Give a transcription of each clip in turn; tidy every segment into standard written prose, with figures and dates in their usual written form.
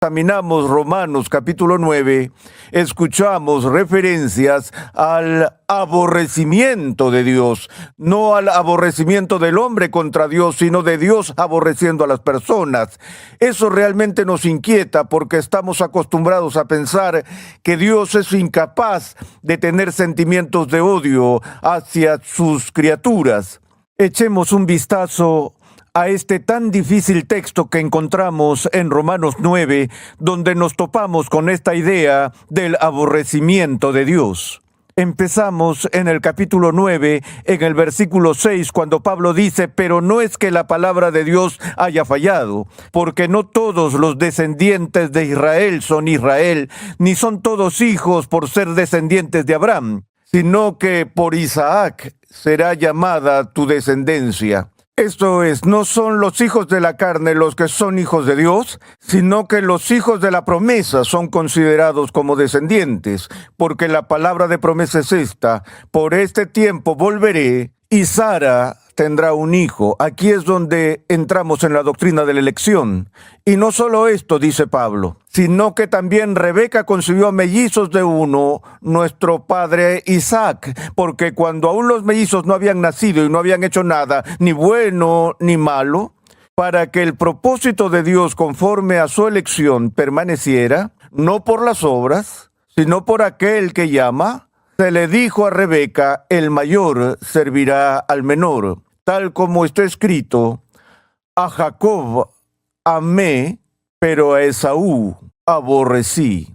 examinamos Romanos capítulo 9, escuchamos referencias al aborrecimiento de Dios, no al aborrecimiento del hombre contra Dios, sino de Dios aborreciendo a las personas. Eso realmente nos inquieta porque estamos acostumbrados a pensar que Dios es incapaz de tener sentimientos de odio hacia sus criaturas. Echemos un vistazo a este tan difícil texto que encontramos en Romanos 9, donde nos topamos con esta idea del aborrecimiento de Dios. Empezamos en el capítulo 9, en el versículo 6, cuando Pablo dice: pero no es que la palabra de Dios haya fallado, porque no todos los descendientes de Israel son Israel, ni son todos hijos por ser descendientes de Abraham, sino que por Isaac será llamada tu descendencia. Esto es, no son los hijos de la carne los que son hijos de Dios, sino que los hijos de la promesa son considerados como descendientes, porque la palabra de promesa es esta: por este tiempo volveré y Sara tendrá un hijo. Aquí es donde entramos en la doctrina de la elección. Y no solo esto, dice Pablo, sino que también Rebeca concibió mellizos de uno, nuestro padre Isaac, porque cuando aún los mellizos no habían nacido y no habían hecho nada, ni bueno ni malo, para que el propósito de Dios conforme a su elección permaneciera, no por las obras, sino por aquel que llama, se le dijo a Rebeca: el mayor servirá al menor. Tal como está escrito: a Jacob amé, pero a Esaú aborrecí.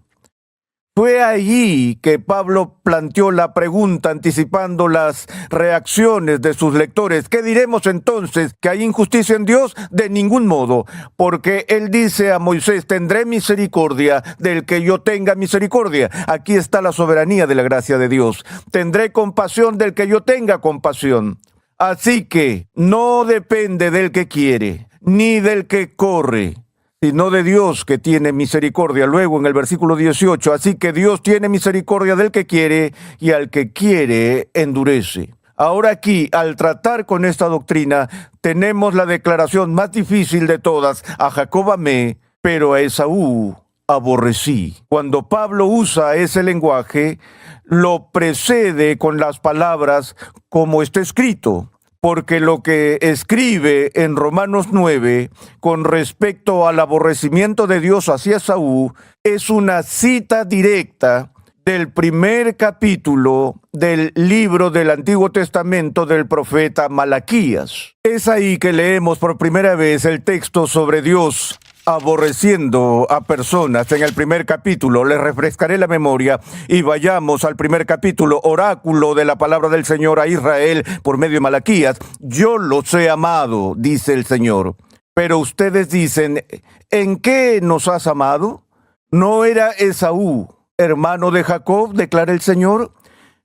Fue allí que Pablo planteó la pregunta, anticipando las reacciones de sus lectores. ¿Qué diremos entonces? ¿Que hay injusticia en Dios? De ningún modo, porque él dice a Moisés: tendré misericordia del que yo tenga misericordia. Aquí está la soberanía de la gracia de Dios. Tendré compasión del que yo tenga compasión. Así que no depende del que quiere, ni del que corre, sino de Dios que tiene misericordia. Luego en el versículo 18, así que Dios tiene misericordia del que quiere, y al que quiere endurece. Ahora aquí, al tratar con esta doctrina, tenemos la declaración más difícil de todas: a Jacob amé, pero a Esaú aborrecí. Cuando Pablo usa ese lenguaje, lo precede con las palabras como está escrito, porque lo que escribe en Romanos 9 con respecto al aborrecimiento de Dios hacia Esaú es una cita directa del primer capítulo del libro del Antiguo Testamento del profeta Malaquías. Es ahí que leemos por primera vez el texto sobre Dios aborreciendo a personas. En el primer capítulo, les refrescaré la memoria y vayamos al primer capítulo, oráculo de la palabra del Señor a Israel por medio de Malaquías. Yo los he amado, dice el Señor. Pero ustedes dicen: ¿en qué nos has amado? ¿No era Esaú hermano de Jacob?, declara el Señor.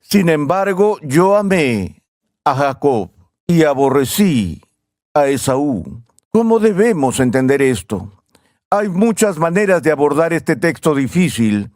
Sin embargo, yo amé a Jacob y aborrecí a Esaú. ¿Cómo debemos entender esto? Hay muchas maneras de abordar este texto difícil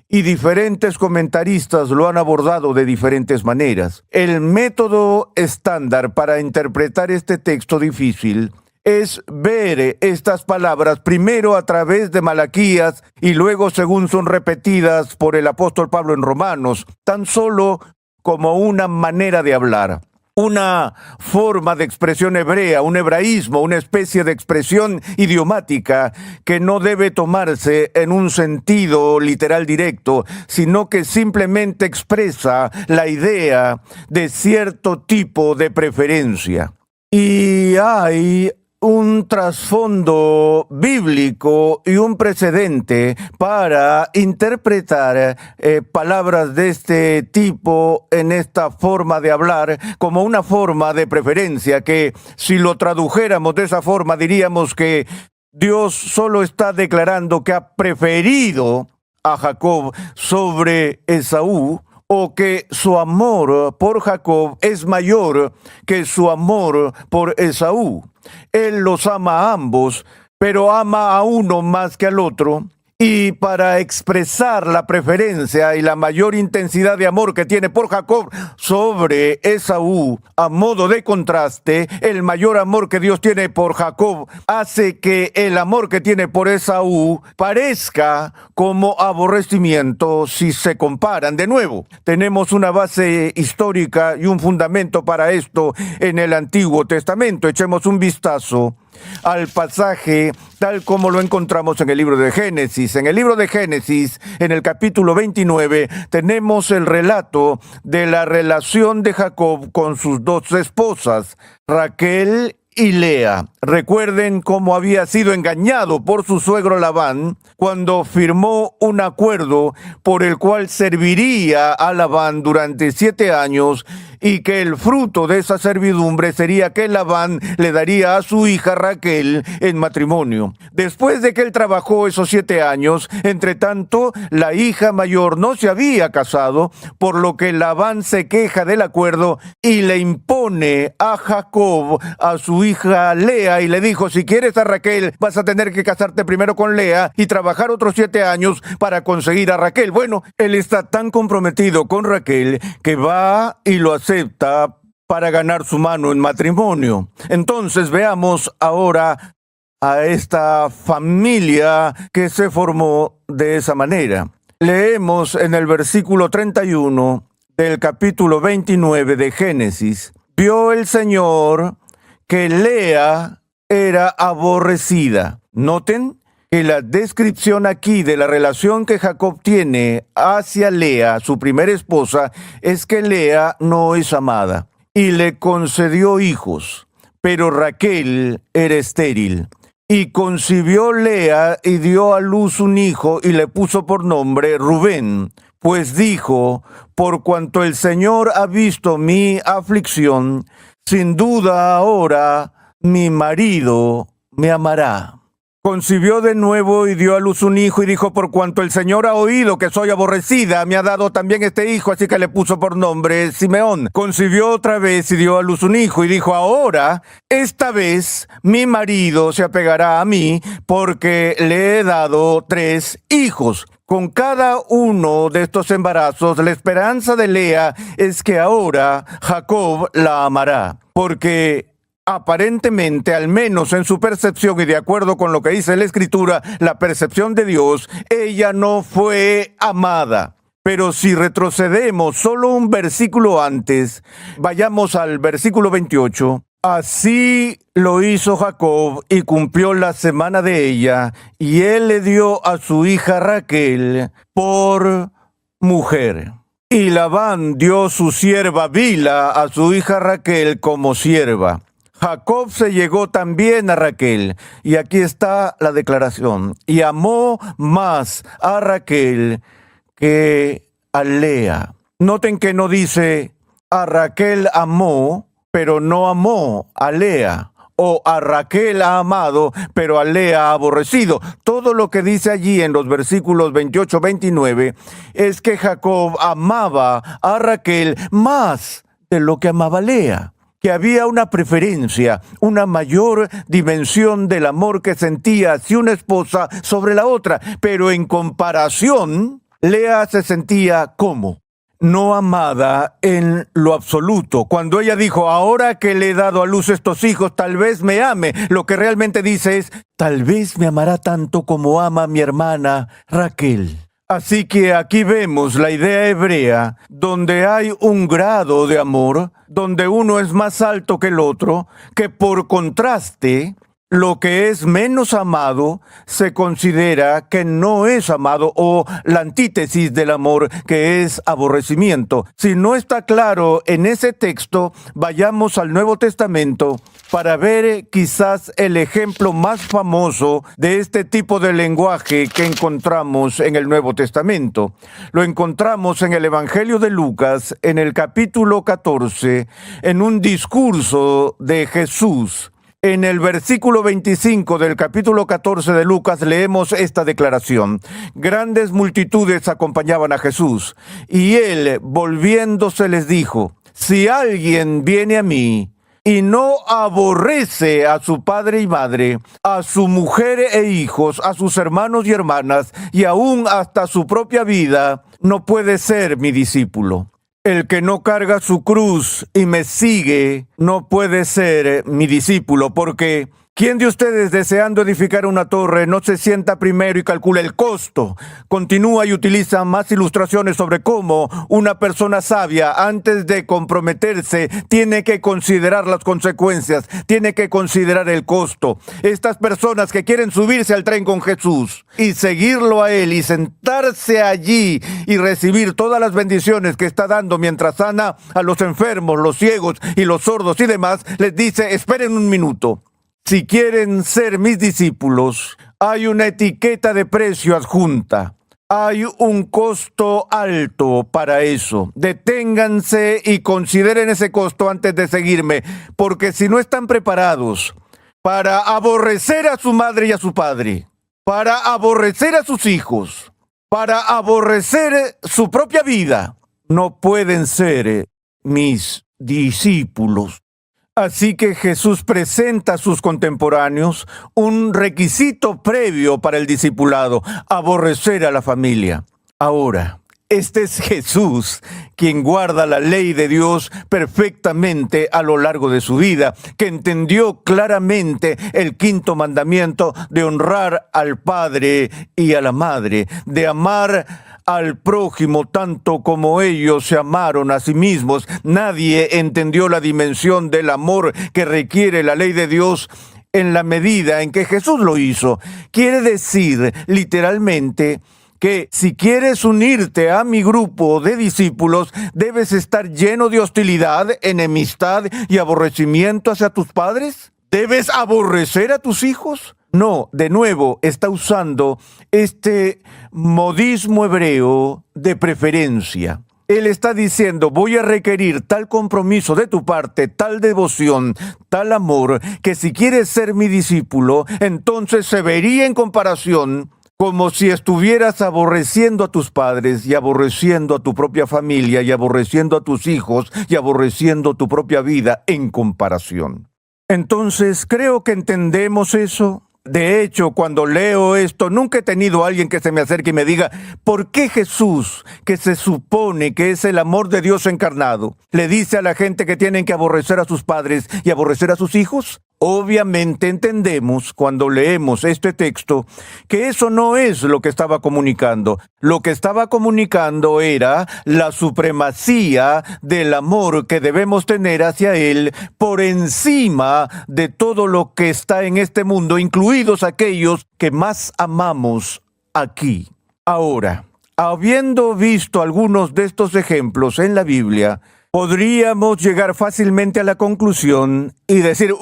y diferentes comentaristas lo han abordado de diferentes maneras. El método estándar para interpretar este texto difícil es ver estas palabras primero a través de Malaquías y luego según son repetidas por el apóstol Pablo en Romanos, tan solo como una manera de hablar. Una forma de expresión hebrea, un hebraísmo, una especie de expresión idiomática que no debe tomarse en un sentido literal directo, sino que simplemente expresa la idea de cierto tipo de preferencia. Y hay un trasfondo bíblico y un precedente para interpretar palabras de este tipo en esta forma de hablar como una forma de preferencia, que si lo tradujéramos de esa forma diríamos que Dios solo está declarando que ha preferido a Jacob sobre Esaú, o que su amor por Jacob es mayor que su amor por Esaú. Él los ama a ambos, pero ama a uno más que al otro, Y para expresar la preferencia y la mayor intensidad de amor que tiene por Jacob sobre Esaú, a modo de contraste, el mayor amor que Dios tiene por Jacob hace que el amor que tiene por Esaú parezca como aborrecimiento si se comparan. De nuevo, tenemos una base histórica y un fundamento para esto en el Antiguo Testamento. Echemos un vistazo al pasaje tal como lo encontramos en el libro de Génesis. En el libro de Génesis, en el capítulo 29, tenemos el relato de la relación de Jacob con sus dos esposas, Raquel y Lea. Recuerden cómo había sido engañado por su suegro Labán cuando firmó un acuerdo por el cual serviría a Labán durante 7 años y que el fruto de esa servidumbre sería que Labán le daría a su hija Raquel en matrimonio. Después de que él trabajó esos 7 años, entre tanto, la hija mayor no se había casado, por lo que Labán se queja del acuerdo y le impone a Jacob a su hija Lea y le dijo: si quieres a Raquel, vas a tener que casarte primero con Lea y trabajar otros 7 años para conseguir a Raquel. Bueno, él está tan comprometido con Raquel que va y lo acepta para ganar su mano en matrimonio. Entonces veamos ahora a esta familia que se formó de esa manera. Leemos en el versículo 31 del capítulo 29 de Génesis: vio el Señor que Lea era aborrecida. Noten que la descripción aquí de la relación que Jacob tiene hacia Lea, su primera esposa, es que Lea no es amada y le concedió hijos, pero Raquel era estéril. Y concibió Lea y dio a luz un hijo y le puso por nombre Rubén, pues dijo: por cuanto el Señor ha visto mi aflicción, sin duda ahora mi marido me amará. Concibió de nuevo y dio a luz un hijo y dijo: por cuanto el Señor ha oído que soy aborrecida, me ha dado también este hijo, así que le puso por nombre Simeón. Concibió otra vez y dio a luz un hijo y dijo: ahora, esta vez, mi marido se apegará a mí porque le he dado 3 hijos. Con cada uno de estos embarazos, la esperanza de Lea es que ahora Jacob la amará, porque aparentemente, al menos en su percepción y de acuerdo con lo que dice la Escritura, la percepción de Dios, ella no fue amada. Pero si retrocedemos solo un versículo antes, vayamos al versículo 28. Así lo hizo Jacob y cumplió la semana de ella, y él le dio a su hija Raquel por mujer. Y Labán dio su sierva Bilha a su hija Raquel como sierva. Jacob se llegó también a Raquel, y aquí está la declaración: y amó más a Raquel que a Lea. Noten que no dice a Raquel amó, pero no amó a Lea, o a Raquel ha amado, pero a Lea ha aborrecido. Todo lo que dice allí en los versículos 28-29 es que Jacob amaba a Raquel más de lo que amaba a Lea, que había una preferencia, una mayor dimensión del amor que sentía hacia una esposa sobre la otra, pero en comparación, Lea se sentía como no amada en lo absoluto. Cuando ella dijo: ahora que le he dado a luz estos hijos, tal vez me ame, lo que realmente dice es: tal vez me amará tanto como ama a mi hermana Raquel. Así que aquí vemos la idea hebrea, donde hay un grado de amor, donde uno es más alto que el otro, que por contraste, lo que es menos amado se considera que no es amado, o la antítesis del amor, que es aborrecimiento. Si no está claro en ese texto, vayamos al Nuevo Testamento para ver quizás el ejemplo más famoso de este tipo de lenguaje que encontramos en el Nuevo Testamento. Lo encontramos en el Evangelio de Lucas, en el capítulo 14, en un discurso de Jesús. En el versículo 25 del capítulo 14 de Lucas leemos esta declaración: grandes multitudes acompañaban a Jesús, y él, volviéndose, les dijo: si alguien viene a mí, y no aborrece a su padre y madre, a su mujer e hijos, a sus hermanos y hermanas, y aún hasta su propia vida, no puede ser mi discípulo. El que no carga su cruz y me sigue, no puede ser mi discípulo, porque ¿quién de ustedes, deseando edificar una torre, no se sienta primero y calcula el costo? Continúa y utiliza más ilustraciones sobre cómo una persona sabia, antes de comprometerse, tiene que considerar las consecuencias, tiene que considerar el costo. Estas personas que quieren subirse al tren con Jesús y seguirlo a Él y sentarse allí y recibir todas las bendiciones que está dando mientras sana a los enfermos, los ciegos y los sordos y demás, les dice: esperen un minuto. Si quieren ser mis discípulos, hay una etiqueta de precio adjunta. Hay un costo alto para eso. Deténganse y consideren ese costo antes de seguirme, porque si no están preparados para aborrecer a su madre y a su padre, para aborrecer a sus hijos, para aborrecer su propia vida, no pueden ser mis discípulos. Así que Jesús presenta a sus contemporáneos un requisito previo para el discipulado: aborrecer a la familia. Ahora, este es Jesús, quien guarda la ley de Dios perfectamente a lo largo de su vida, que entendió claramente el quinto mandamiento de honrar al padre y a la madre, de amar al prójimo tanto como ellos se amaron a sí mismos. Nadie entendió la dimensión del amor que requiere la ley de Dios en la medida en que Jesús lo hizo. Quiere decir, literalmente, que si quieres unirte a mi grupo de discípulos, debes estar lleno de hostilidad, enemistad y aborrecimiento hacia tus padres. ¿Debes aborrecer a tus hijos? No, de nuevo, está usando este modismo hebreo de preferencia. Él está diciendo: voy a requerir tal compromiso de tu parte, tal devoción, tal amor, que si quieres ser mi discípulo, entonces se vería en comparación como si estuvieras aborreciendo a tus padres y aborreciendo a tu propia familia y aborreciendo a tus hijos y aborreciendo tu propia vida en comparación. Entonces, creo que entendemos eso. De hecho, cuando leo esto, nunca he tenido a alguien que se me acerque y me diga: ¿por qué Jesús, que se supone que es el amor de Dios encarnado, le dice a la gente que tienen que aborrecer a sus padres y aborrecer a sus hijos? Obviamente entendemos, cuando leemos este texto, que eso no es lo que estaba comunicando. Lo que estaba comunicando era la supremacía del amor que debemos tener hacia Él por encima de todo lo que está en este mundo, incluidos aquellos que más amamos aquí. Ahora, habiendo visto algunos de estos ejemplos en la Biblia, podríamos llegar fácilmente a la conclusión y decir: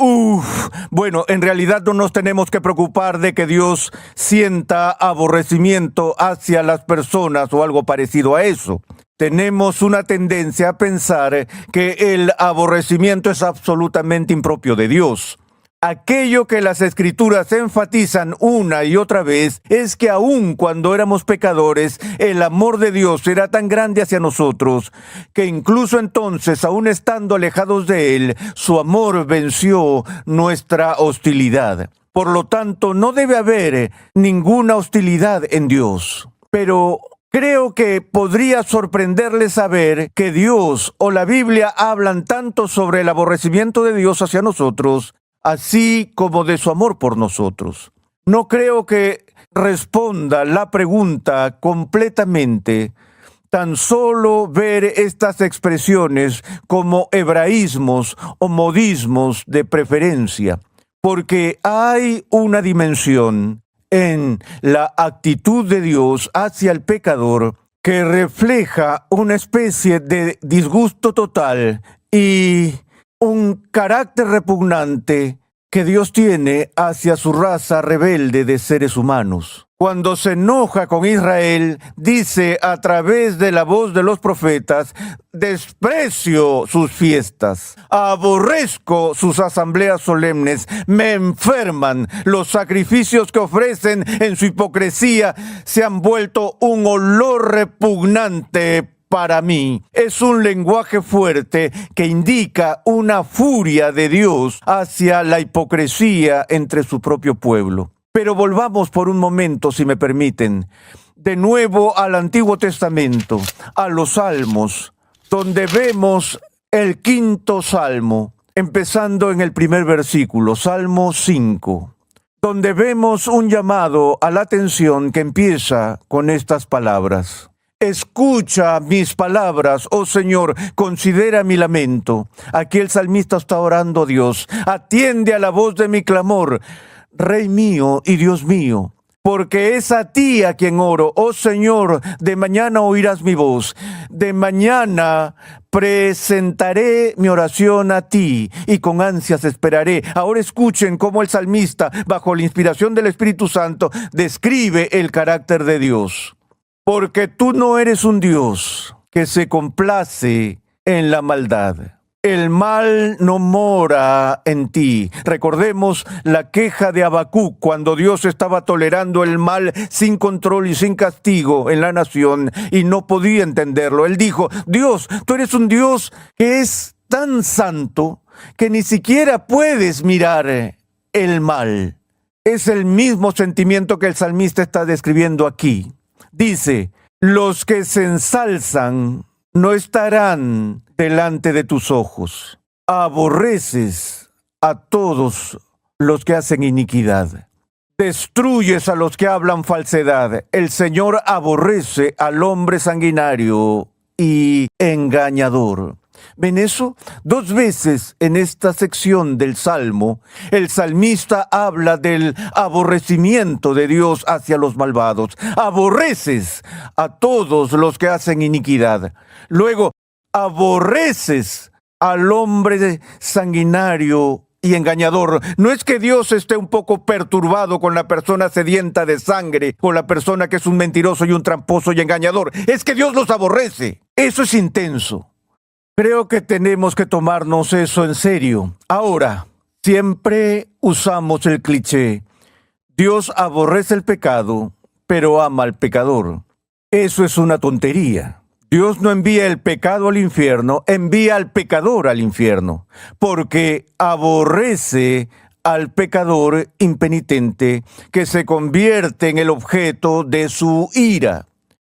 bueno, en realidad no nos tenemos que preocupar de que Dios sienta aborrecimiento hacia las personas o algo parecido a eso. Tenemos una tendencia a pensar que el aborrecimiento es absolutamente impropio de Dios. Aquello que las Escrituras enfatizan una y otra vez es que aun cuando éramos pecadores, el amor de Dios era tan grande hacia nosotros que incluso entonces, aun estando alejados de Él, su amor venció nuestra hostilidad. Por lo tanto, no debe haber ninguna hostilidad en Dios. Pero creo que podría sorprenderles saber que Dios o la Biblia hablan tanto sobre el aborrecimiento de Dios hacia nosotros, así como de su amor por nosotros. No creo que responda la pregunta completamente tan solo ver estas expresiones como hebraísmos o modismos de preferencia, porque hay una dimensión en la actitud de Dios hacia el pecador que refleja una especie de disgusto total y un carácter repugnante que Dios tiene hacia su raza rebelde de seres humanos. Cuando se enoja con Israel, dice a través de la voz de los profetas: desprecio sus fiestas, aborrezco sus asambleas solemnes, me enferman, los sacrificios que ofrecen en su hipocresía se han vuelto un olor repugnante para mí es un lenguaje fuerte que indica una furia de Dios hacia la hipocresía entre su propio pueblo. Pero volvamos por un momento, si me permiten, de nuevo al Antiguo Testamento, a los Salmos, donde vemos el quinto Salmo, empezando en el primer versículo, Salmo 5, donde vemos un llamado a la atención que empieza con estas palabras. Escucha mis palabras, oh Señor, considera mi lamento. Aquí el salmista está orando a Dios. Atiende a la voz de mi clamor, Rey mío y Dios mío. Porque es a ti a quien oro. Oh Señor, de mañana oirás mi voz. De mañana presentaré mi oración a ti y con ansias esperaré. Ahora escuchen cómo el salmista, bajo la inspiración del Espíritu Santo, describe el carácter de Dios. Porque tú no eres un Dios que se complace en la maldad. El mal no mora en ti. Recordemos la queja de Habacuc cuando Dios estaba tolerando el mal sin control y sin castigo en la nación y no podía entenderlo. Él dijo, Dios, tú eres un Dios que es tan santo que ni siquiera puedes mirar el mal. Es el mismo sentimiento que el salmista está describiendo aquí. Dice, los que se ensalzan no estarán delante de tus ojos. Aborreces a todos los que hacen iniquidad. Destruyes a los que hablan falsedad. El Señor aborrece al hombre sanguinario y engañador. ¿Ven eso? 2 veces en esta sección del Salmo, el salmista habla del aborrecimiento de Dios hacia los malvados. Aborreces a todos los que hacen iniquidad. Luego, aborreces al hombre sanguinario y engañador. No es que Dios esté un poco perturbado con la persona sedienta de sangre, con la persona que es un mentiroso y un tramposo y engañador. Es que Dios los aborrece. Eso es intenso. Creo que tenemos que tomarnos eso en serio. Ahora, siempre usamos el cliché. Dios aborrece el pecado, pero ama al pecador. Eso es una tontería. Dios no envía el pecado al infierno, envía al pecador al infierno, porque aborrece al pecador impenitente que se convierte en el objeto de su ira.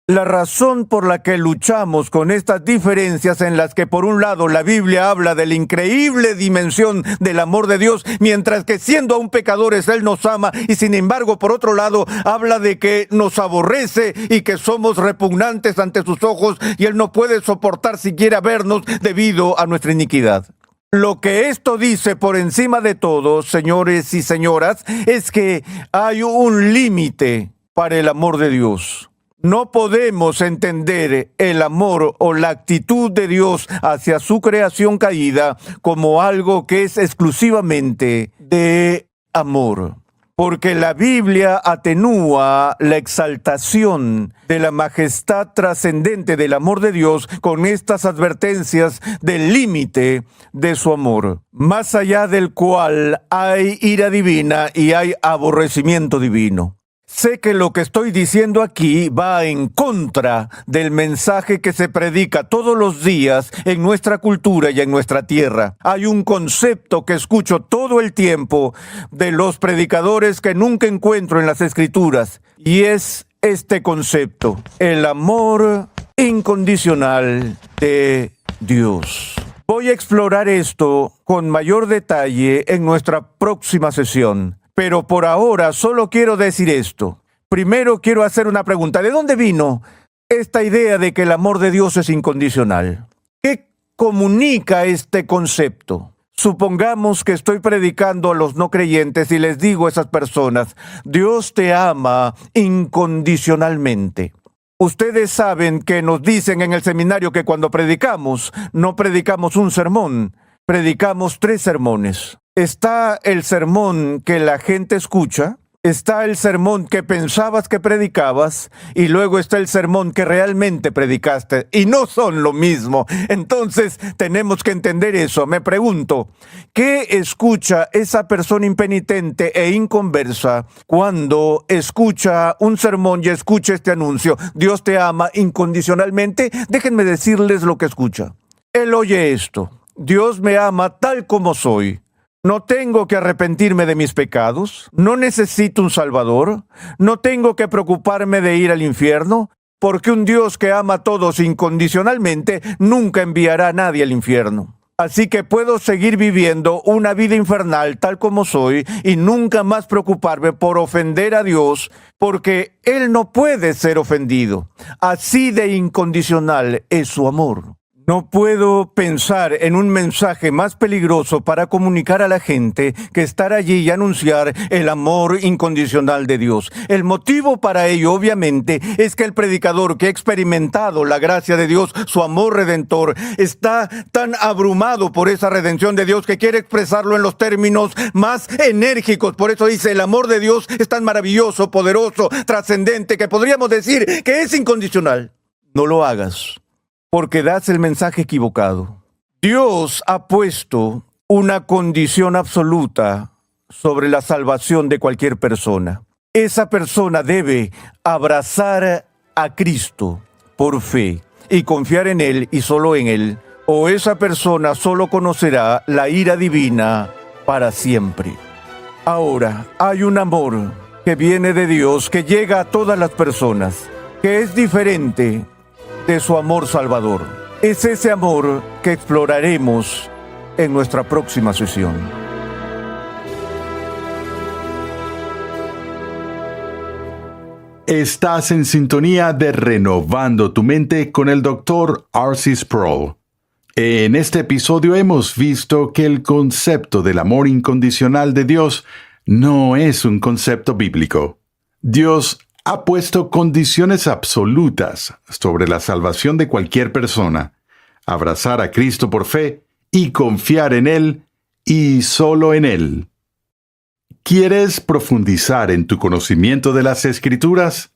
La razón por la que luchamos con estas diferencias en las que por un lado la Biblia habla de la increíble dimensión del amor de Dios, mientras que siendo aún pecadores Él nos ama, y sin embargo por otro lado habla de que nos aborrece y que somos repugnantes ante sus ojos y Él no puede soportar siquiera vernos debido a nuestra iniquidad. Lo que esto dice por encima de todo, señores y señoras, es que hay un límite para el amor de Dios. No podemos entender el amor o la actitud de Dios hacia su creación caída como algo que es exclusivamente de amor. Porque la Biblia atenúa la exaltación de la majestad trascendente del amor de Dios con estas advertencias del límite de su amor, más allá del cual hay ira divina y hay aborrecimiento divino. Sé que lo que estoy diciendo aquí va en contra del mensaje que se predica todos los días en nuestra cultura y en nuestra tierra. Hay un concepto que escucho todo el tiempo de los predicadores que nunca encuentro en las Escrituras, y es este concepto: el amor incondicional de Dios. Voy a explorar esto con mayor detalle en nuestra próxima sesión. Pero por ahora solo quiero decir esto. Primero quiero hacer una pregunta. ¿De dónde vino esta idea de que el amor de Dios es incondicional? ¿Qué comunica este concepto? Supongamos que estoy predicando a los no creyentes y les digo a esas personas, Dios te ama incondicionalmente. Ustedes saben que nos dicen en el seminario que cuando predicamos, no predicamos un sermón, predicamos 3 sermones. Está el sermón que la gente escucha, Está el sermón que pensabas que predicabas y luego está el sermón que realmente predicaste y no son lo mismo. Entonces tenemos que entender eso. Me pregunto, ¿qué escucha esa persona impenitente e inconversa cuando escucha un sermón y escucha este anuncio? Dios te ama incondicionalmente. Déjenme decirles lo que escucha. Él oye esto. Dios me ama tal como soy. No tengo que arrepentirme de mis pecados, no necesito un Salvador, no tengo que preocuparme de ir al infierno, porque un Dios que ama a todos incondicionalmente nunca enviará a nadie al infierno. Así que puedo seguir viviendo una vida infernal tal como soy y nunca más preocuparme por ofender a Dios, porque Él no puede ser ofendido. Así de incondicional es su amor. No puedo pensar en un mensaje más peligroso para comunicar a la gente que estar allí y anunciar el amor incondicional de Dios. El motivo para ello, obviamente, es que el predicador que ha experimentado la gracia de Dios, su amor redentor, está tan abrumado por esa redención de Dios que quiere expresarlo en los términos más enérgicos. Por eso dice, el amor de Dios es tan maravilloso, poderoso, trascendente, que podríamos decir que es incondicional. No lo hagas, porque das el mensaje equivocado. Dios ha puesto una condición absoluta sobre la salvación de cualquier persona. Esa persona debe abrazar a Cristo por fe y confiar en Él y solo en Él, o esa persona solo conocerá la ira divina para siempre. Ahora, hay un amor que viene de Dios, que llega a todas las personas, que es diferente de su amor salvador. Es ese amor que exploraremos en nuestra próxima sesión. Estás en sintonía de Renovando tu Mente con el Dr. R.C. Sproul. En este episodio hemos visto que el concepto del amor incondicional de Dios no es un concepto bíblico. Dios ha puesto condiciones absolutas sobre la salvación de cualquier persona, abrazar a Cristo por fe y confiar en Él y solo en Él. ¿Quieres profundizar en tu conocimiento de las Escrituras?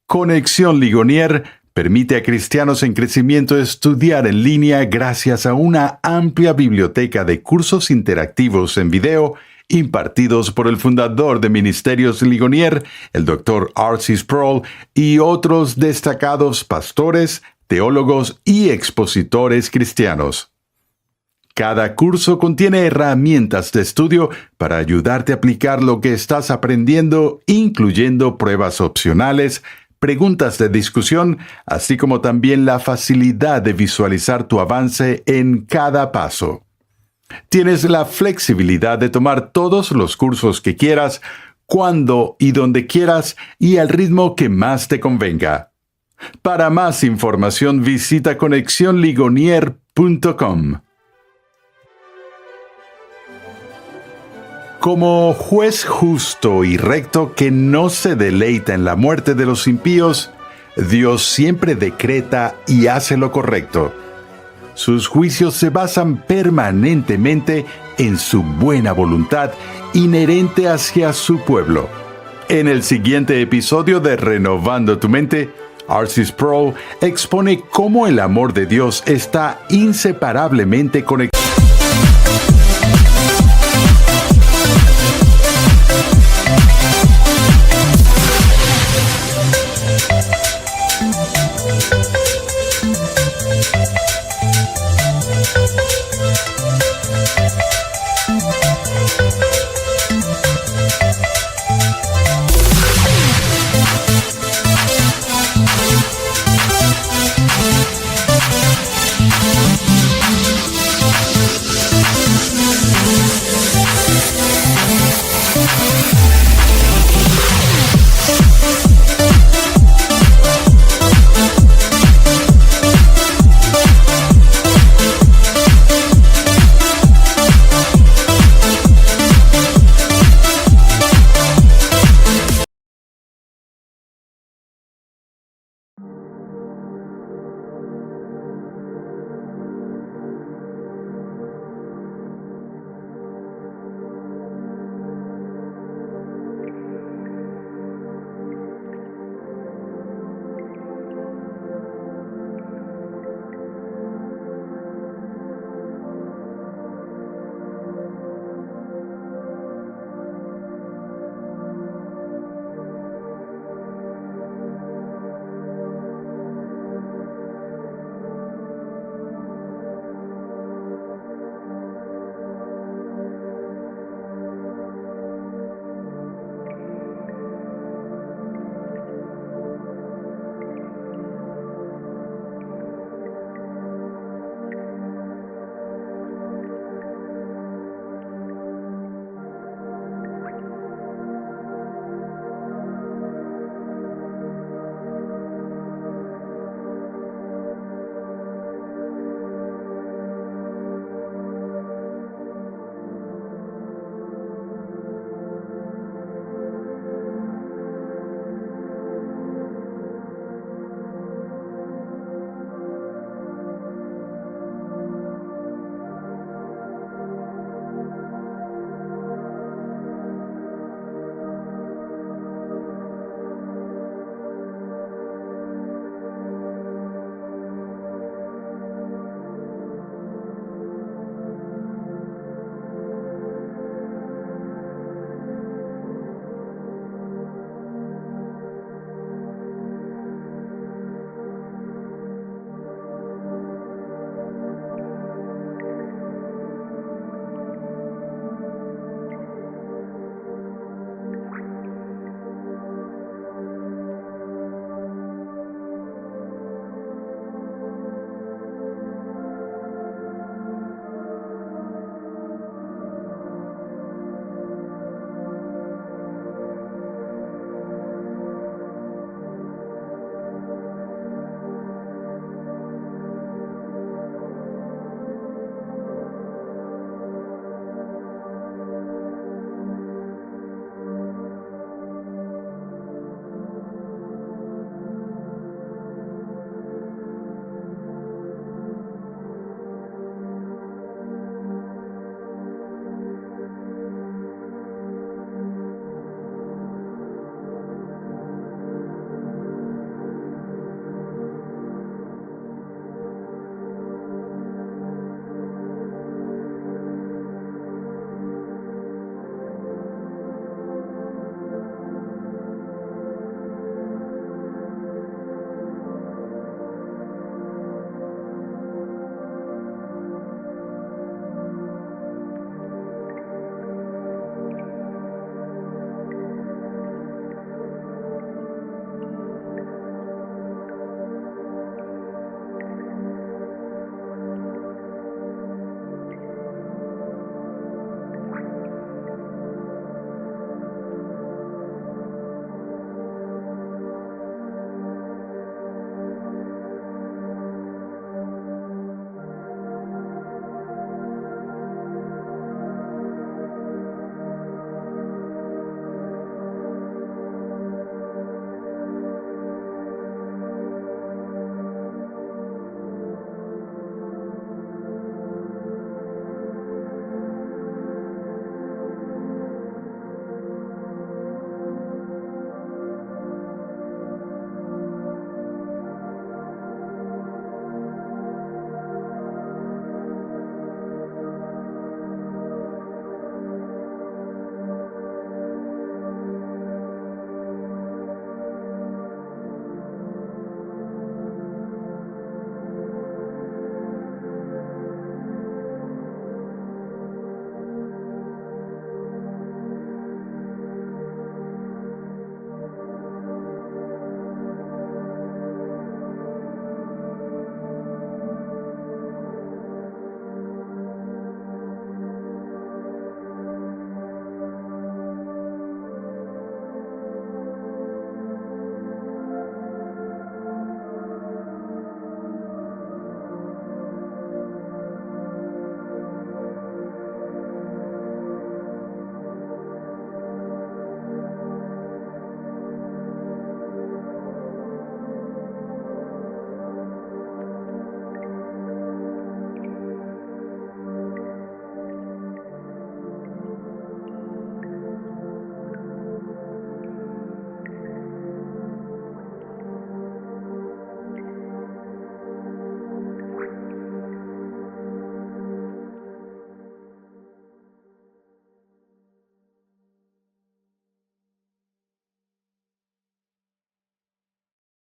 Conexión Ligonier permite a cristianos en crecimiento estudiar en línea gracias a una amplia biblioteca de cursos interactivos en video impartidos por el fundador de Ministerios Ligonier, el Dr. R.C. Sproul, y otros destacados pastores, teólogos y expositores cristianos. Cada curso contiene herramientas de estudio para ayudarte a aplicar lo que estás aprendiendo, incluyendo pruebas opcionales, preguntas de discusión, así como también la facilidad de visualizar tu avance en cada paso. Tienes la flexibilidad de tomar todos los cursos que quieras, cuando y donde quieras y al ritmo que más te convenga. Para más información visita conexionligonier.com. Como juez justo y recto que no se deleita en la muerte de los impíos, Dios siempre decreta y hace lo correcto. Sus juicios se basan permanentemente en su buena voluntad inherente hacia su pueblo. En el siguiente episodio de Renovando tu Mente, R.C. Sproul expone cómo el amor de Dios está inseparablemente conectado